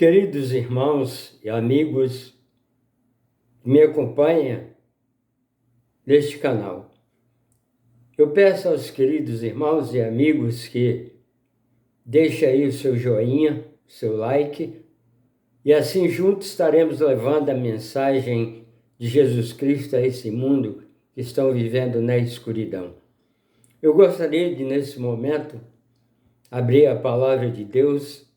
Queridos irmãos e amigos que me acompanham neste canal, eu peço aos queridos irmãos e amigos que deixem aí o seu joinha, o seu like, e assim juntos estaremos levando a mensagem de Jesus Cristo a esse mundo que estão vivendo na escuridão. Eu gostaria de, nesse momento, abrir a palavra de Deus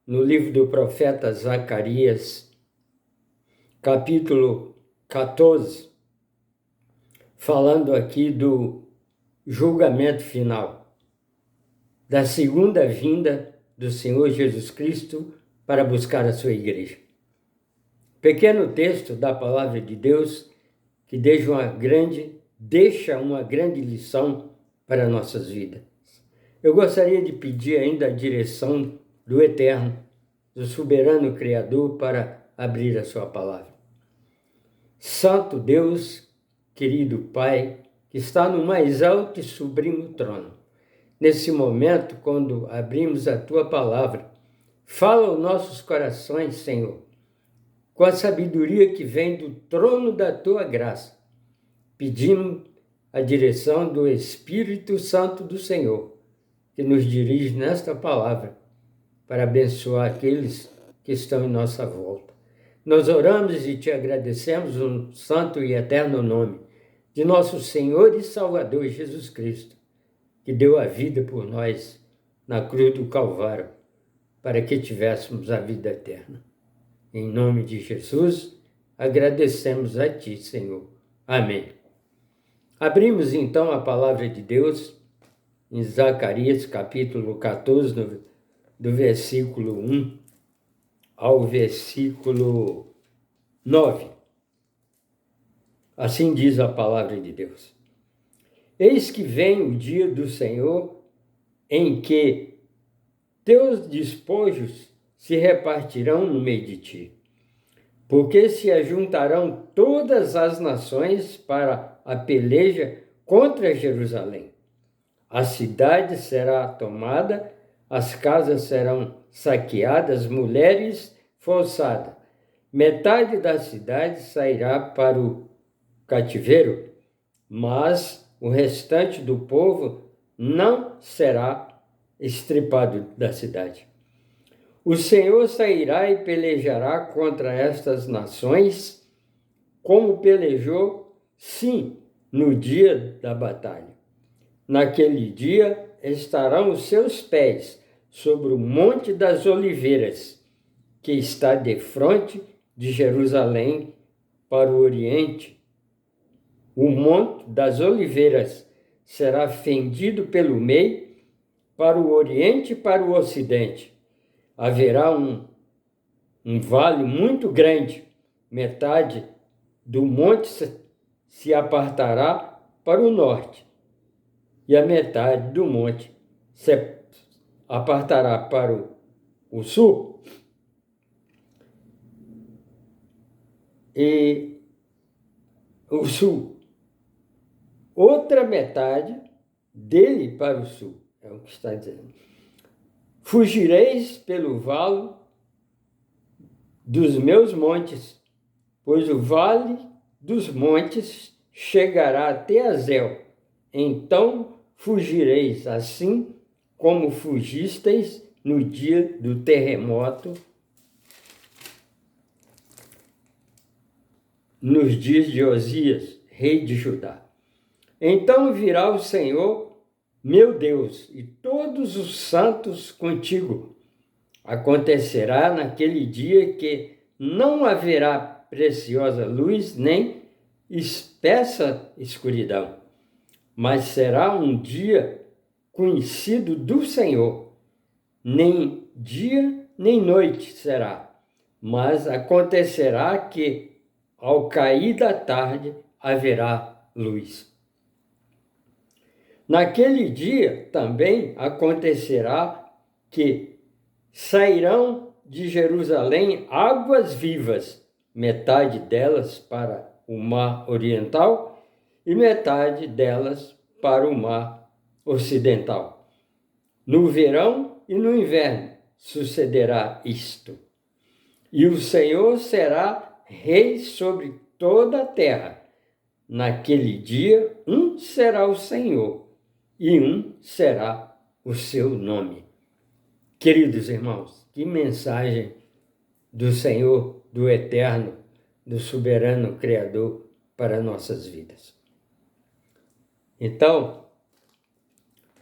no livro do profeta Zacarias, capítulo 14, falando aqui do julgamento final, da segunda vinda do Senhor Jesus Cristo para buscar a sua igreja. Pequeno texto da palavra de Deus que deixa uma grande lição para nossas vidas. Eu gostaria de pedir ainda a direção do Eterno, do soberano Criador, para abrir a sua palavra. Santo Deus, querido Pai, que está no mais alto e sublime trono, nesse momento, quando abrimos a Tua palavra, fala aos nossos corações, Senhor, com a sabedoria que vem do trono da Tua graça. Pedimos a direção do Espírito Santo do Senhor, que nos dirige nesta palavra, para abençoar aqueles que estão em nossa volta. Nós oramos e te agradecemos no santo e eterno nome de nosso Senhor e Salvador Jesus Cristo, que deu a vida por nós na cruz do Calvário, para que tivéssemos a vida eterna. Em nome de Jesus, agradecemos a ti, Senhor. Amém. Abrimos então a palavra de Deus em Zacarias, capítulo 14, do versículo 1 ao versículo 9. Assim diz a palavra de Deus. Eis que vem o dia do Senhor, em que teus despojos se repartirão no meio de ti, porque se ajuntarão todas as nações para a peleja contra Jerusalém. A cidade será tomada, as casas serão saqueadas, mulheres forçadas. Metade da cidade sairá para o cativeiro, mas o restante do povo não será extirpado da cidade. O Senhor sairá e pelejará contra estas nações, como pelejou, sim, no dia da batalha. Naquele dia estarão os seus pés sobre o Monte das Oliveiras, que está defronte de Jerusalém para o oriente. O Monte das Oliveiras será fendido pelo meio, para o oriente e para o ocidente. Haverá um vale muito grande, metade do monte se apartará para o norte, e a metade do monte se apartará para o sul, e o sul. Outra metade dele para o sul, é o que está dizendo. Fugireis pelo vale dos meus montes, pois o vale dos montes chegará até Azel. Então fugireis, assim como fugisteis no dia do terremoto, nos dias de Osias, rei de Judá. Então virá o Senhor, meu Deus, e todos os santos contigo. Acontecerá naquele dia que não haverá preciosa luz, nem espessa escuridão, mas será um dia conhecido do Senhor. Nem dia nem noite será, mas acontecerá que, ao cair da tarde, haverá luz. Naquele dia também acontecerá que sairão de Jerusalém águas vivas, metade delas para o mar oriental e metade delas para o mar ocidental. No verão e no inverno sucederá isto. E o Senhor será rei sobre toda a terra. Naquele dia, um será o Senhor, e um será o seu nome. Queridos irmãos, que mensagem do Senhor, do Eterno, do Soberano Criador para nossas vidas. Então,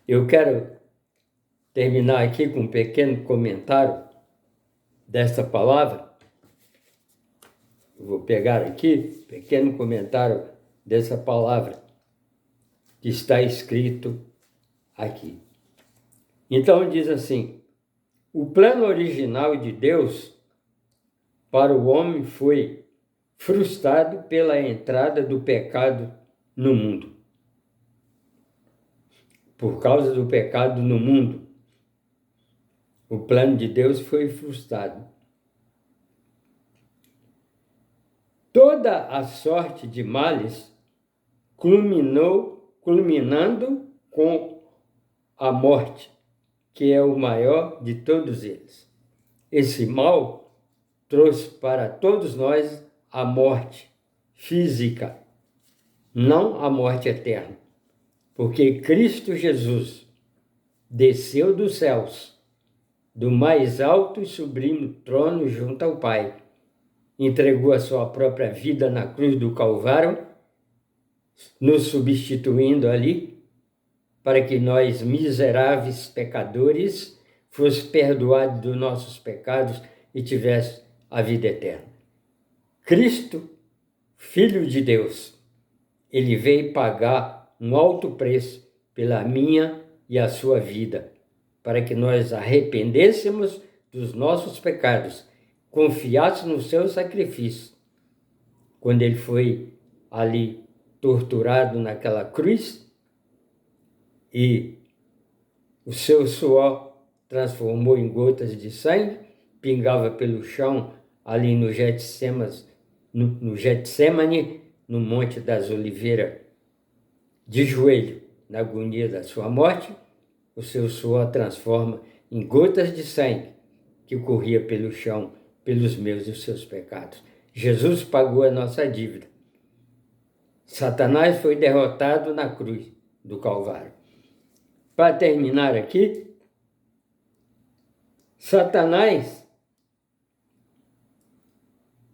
eu quero terminar aqui com um pequeno comentário desta palavra. Eu vou pegar aqui, pequeno comentário dessa palavra que está escrito aqui. Então diz assim: o plano original de Deus para o homem foi frustrado pela entrada do pecado no mundo. Por causa do pecado no mundo, o plano de Deus foi frustrado. Toda a sorte de males culminando com a morte, que é o maior de todos eles. Esse mal trouxe para todos nós a morte física, não a morte eterna, porque Cristo Jesus desceu dos céus, do mais alto e sublime trono junto ao Pai, entregou a sua própria vida na cruz do Calvário, nos substituindo ali, para que nós, miseráveis pecadores, fosse perdoados dos nossos pecados e tivesse a vida eterna. Cristo, Filho de Deus, ele veio pagar um alto preço pela minha e a sua vida, para que nós arrependêssemos dos nossos pecados, confiássemos no seu sacrifício. Quando ele foi ali torturado naquela cruz, e o seu suor transformou em gotas de sangue, pingava pelo chão ali no Getsemane, no Monte das Oliveiras, de joelho, na agonia da sua morte, o seu suor transforma em gotas de sangue que corria pelo chão, pelos meus e os seus pecados. Jesus pagou a nossa dívida. Satanás foi derrotado na cruz do Calvário. Para terminar aqui, Satanás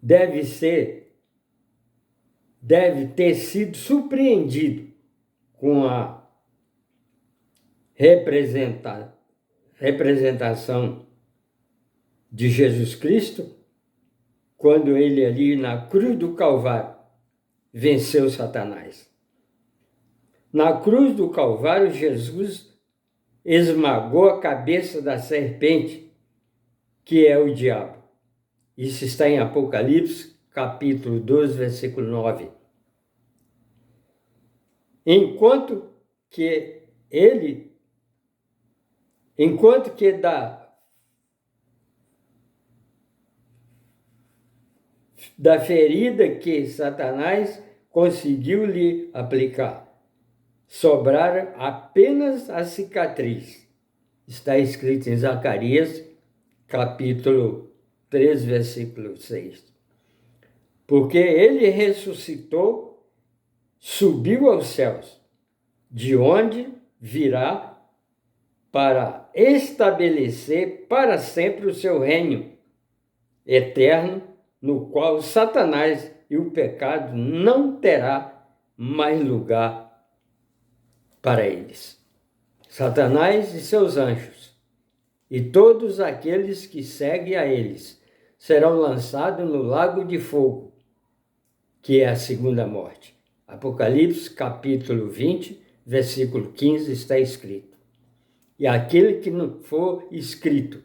deve ter sido surpreendido com a representação de Jesus Cristo, quando ele ali na cruz do Calvário venceu Satanás. Na cruz do Calvário, Jesus esmagou a cabeça da serpente, que é o diabo. Isso está em Apocalipse, capítulo 12, versículo 9. Enquanto que da ferida que Satanás conseguiu lhe aplicar, sobraram apenas a cicatriz. Está escrito em Zacarias, capítulo 3, versículo 6. Porque ele ressuscitou, subiu aos céus, de onde virá para estabelecer para sempre o seu reino eterno, no qual Satanás e o pecado não terá mais lugar para eles. Satanás e seus anjos e todos aqueles que seguem a eles serão lançados no lago de fogo, que é a segunda morte. Apocalipse, capítulo 20, versículo 15, está escrito: e aquele que não for escrito,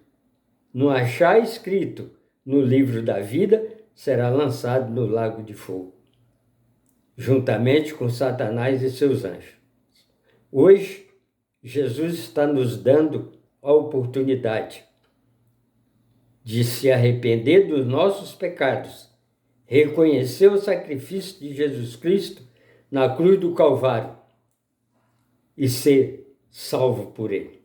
não achar escrito no livro da vida, será lançado no lago de fogo, juntamente com Satanás e seus anjos. Hoje, Jesus está nos dando a oportunidade de se arrepender dos nossos pecados, reconhecer o sacrifício de Jesus Cristo na cruz do Calvário e ser salvo por ele.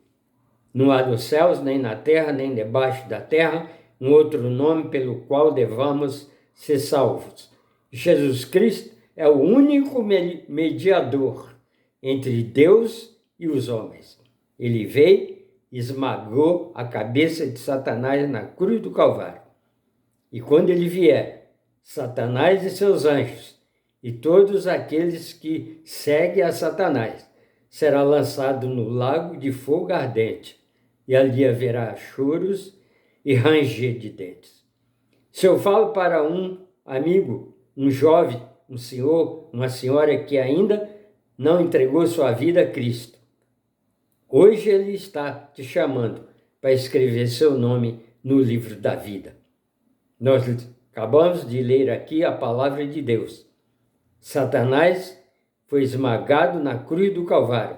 Não há nos céus, nem na terra, nem debaixo da terra, um outro nome pelo qual devamos ser salvos. Jesus Cristo é o único mediador entre Deus e os homens. Ele veio e esmagou a cabeça de Satanás na cruz do Calvário. E quando ele vier, Satanás e seus anjos e todos aqueles que seguem a Satanás será lançado no lago de fogo ardente, e ali haverá choros e ranger de dentes. Se eu falo para um amigo, um jovem, um senhor, uma senhora que ainda não entregou sua vida a Cristo, hoje ele está te chamando para escrever seu nome no livro da vida. Nós acabamos de ler aqui a palavra de Deus. Satanás foi esmagado na cruz do Calvário,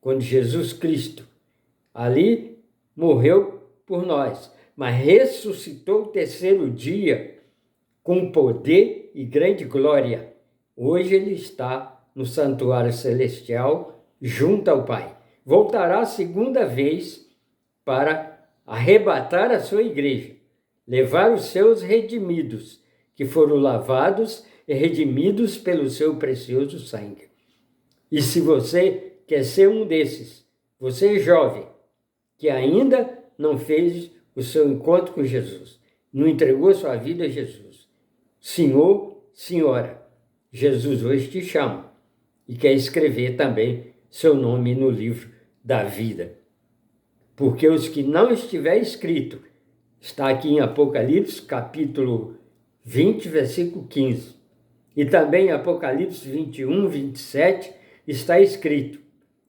quando Jesus Cristo ali morreu por nós, mas ressuscitou o terceiro dia com poder e grande glória. Hoje ele está no santuário celestial junto ao Pai. Voltará a segunda vez para arrebatar a sua igreja, levar os seus redimidos, que foram lavados e redimidos pelo seu precioso sangue. E se você quer ser um desses, você é jovem, que ainda não fez o seu encontro com Jesus, não entregou sua vida a Jesus, senhor, senhora, Jesus hoje te chama e quer escrever também seu nome no livro da vida. Porque os que não estiver escrito, está aqui em Apocalipse, capítulo 20, versículo 15. E também em Apocalipse 21, 27, está escrito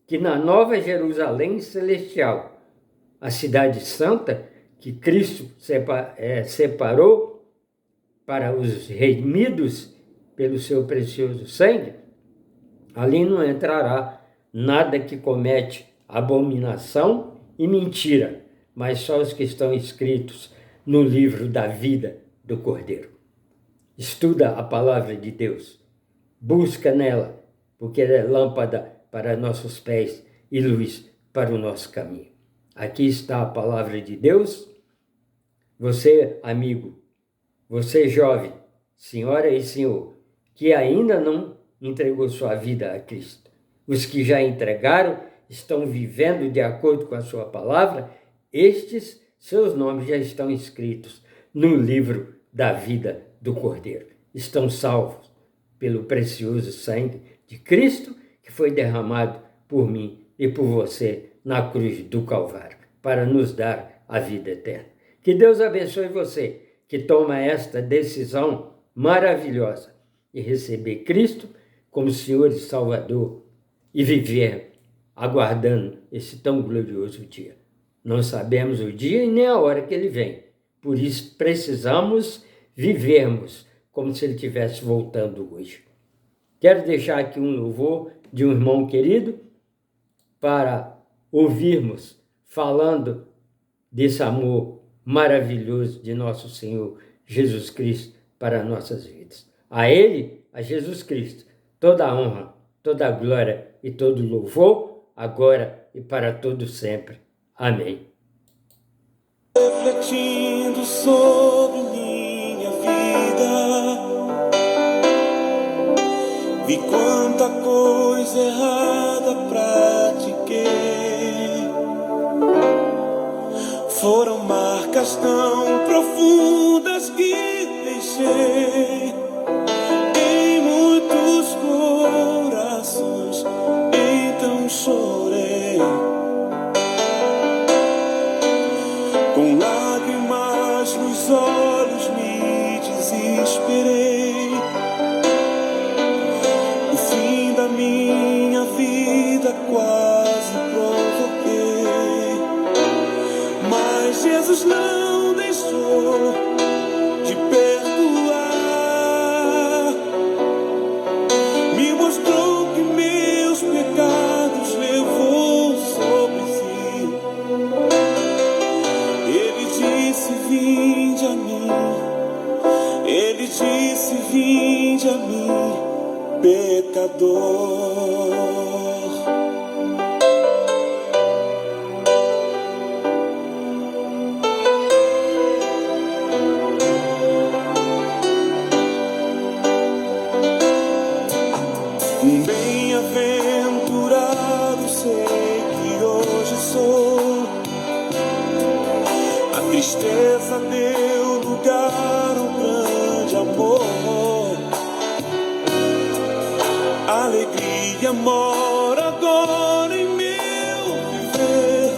que na Nova Jerusalém Celestial, a cidade santa, que Cristo separou para os redimidos pelo seu precioso sangue, ali não entrará nada que comete abominação e mentira, mas só os que estão escritos no livro da vida do Cordeiro. Estuda a palavra de Deus, busca nela, porque ela é lâmpada para nossos pés e luz para o nosso caminho. Aqui está a palavra de Deus. Você, amigo, você jovem, senhora e senhor, que ainda não entregou sua vida a Cristo. Os que já entregaram, estão vivendo de acordo com a sua palavra, estes seus nomes já estão escritos no livro da vida do Cordeiro. Estão salvos pelo precioso sangue de Cristo, que foi derramado por mim e por você na cruz do Calvário, para nos dar a vida eterna. Que Deus abençoe você, que toma esta decisão maravilhosa de receber Cristo como Senhor e Salvador e viver aguardando esse tão glorioso dia. Não sabemos o dia e nem a hora que ele vem. Por isso precisamos vivermos como se ele estivesse voltando hoje. Quero deixar aqui um louvor de um irmão querido para ouvirmos falando desse amor maravilhoso de nosso Senhor Jesus Cristo para nossas vidas. A Ele, a Jesus Cristo, toda a honra, toda a glória e todo o louvor, agora e para todo sempre. Amém. Refletindo sobre minha vida, vi quanta coisa errada pratiquei. Foram marcas tão profundas que deixei em muitos corações, então chorei. Com lágrimas nos olhos me desesperei. O fim da minha vida quase provoquei, mas Jesus não deixou de perdoar. Me mostrou que meus pecados levou sobre si. Ele disse, vinde a mim. Ele disse, vinde a mim, pecador. Tristeza deu lugar ao grande amor. Alegria mora agora em meu viver.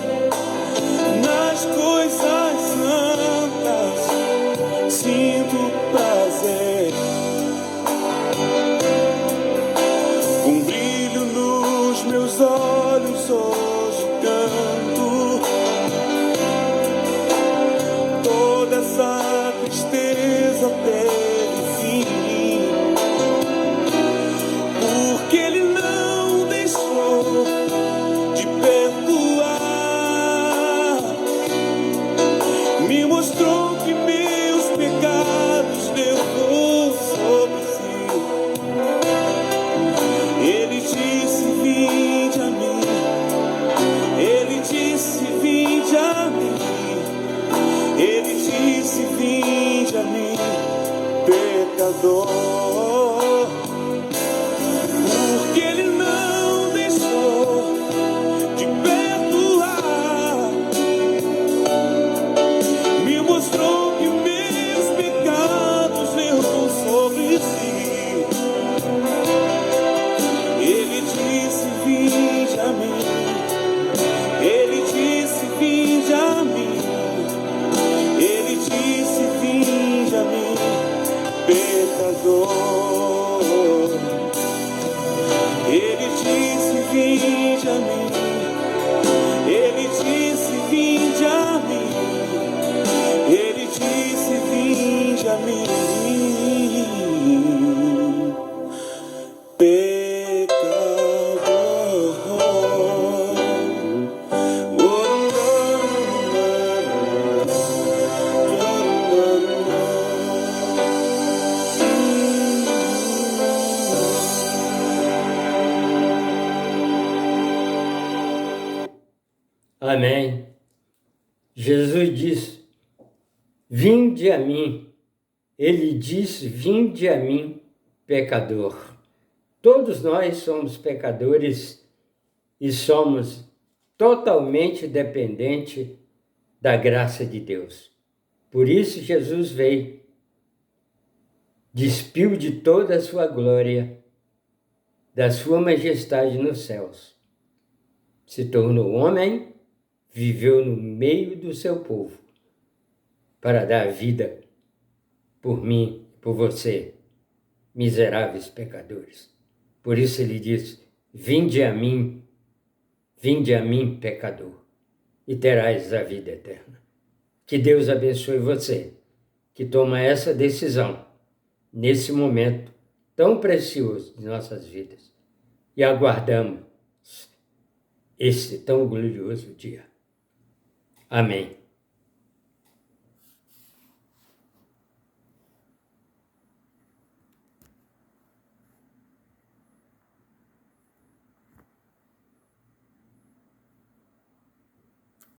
Nas coisas santas sinto prazer. Com brilho nos meus olhos hoje canto. Toda essa tristeza teve fim, porque Ele não deixou de perdoar. Me mostrou que meus pecados levou sobre si. Ele disse: vinde a mim. Ele disse: vinde a mim. Ele disse: vinde a mim, pecador. Porque Ele não deixou de perdoar. Me mostrou que meus pecados levou sobre si. Ele disse: vinde a mim. Ele disse: vinde a mim. Ele disse: vinde a mim, pecador. Ele disse: vinde a mim. Ele disse: vinde a mim. Ele disse: vinde a mim, Amém. Jesus diz: vinde a mim. Ele disse: vinde a mim, pecador. Todos nós somos pecadores e somos totalmente dependentes da graça de Deus. Por isso Jesus veio, despiu de toda a sua glória, da sua majestade nos céus. Se tornou homem, viveu no meio do seu povo, para dar vida por mim, por você, miseráveis pecadores. Por isso ele diz: vinde a mim, pecador, e terás a vida eterna. Que Deus abençoe você, que toma essa decisão, nesse momento tão precioso de nossas vidas. E aguardamos esse tão glorioso dia. Amém.